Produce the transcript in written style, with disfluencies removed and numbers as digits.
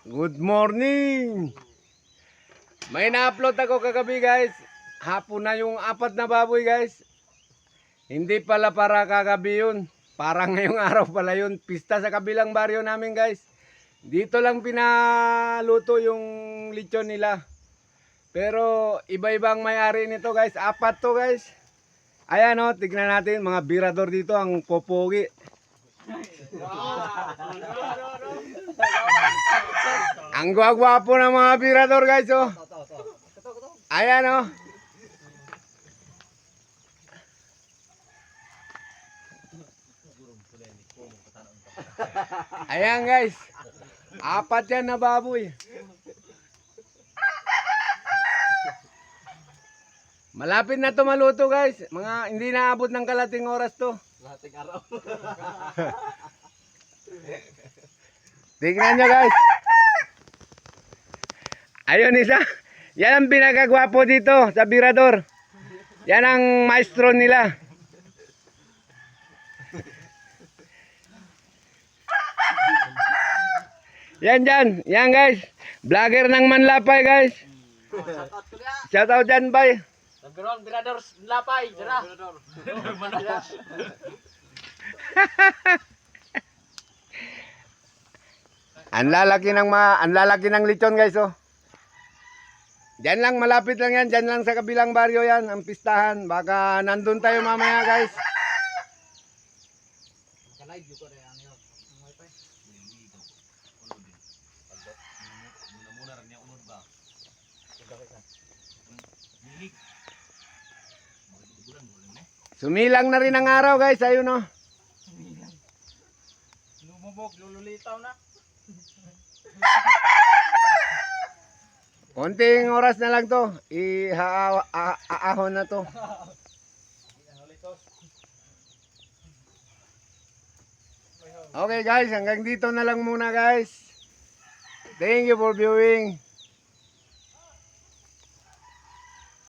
Good morning! May na-upload ako kagabi guys. Hapon na yung 4 na baboy guys. Hindi pala para kagabi yun. Parang ngayong araw pala yun. Pista sa kabilang baryo namin guys. Dito lang pinaluto yung lechon nila. Pero iba-ibang may-ari nito guys. 4 to guys. Ayan o, tignan natin mga birador dito ang popogi. Ang gwagwapo ng mga birador guys oh. Ayan oh. Ayan guys. 4 yan na baboy. Malapit na to maluto guys. Mga hindi naabot ng kalating oras to. Lating araw. Tingnan nyo guys. Ayun isa. Yan ang pinagagwapo dito sa birador. Yan ang maestro nila. Yan dyan. Yan guys. Vlogger ng Manlapay guys. Shout out dyan bay. Number 1 Birador Lapay. Tara. Ang lalaki ng lechon guys oh. Diyan lang, malapit lang yan. Diyan lang sa kabilang baryo yan, ang pistahan. Baka nandun tayo mamaya guys. Sumilang na rin ang araw guys, ayun oh. Lumubog, lululitaw na. Konting oras na lang to. Aahon na to. Okay guys, hanggang dito na lang muna guys. Thank you for viewing.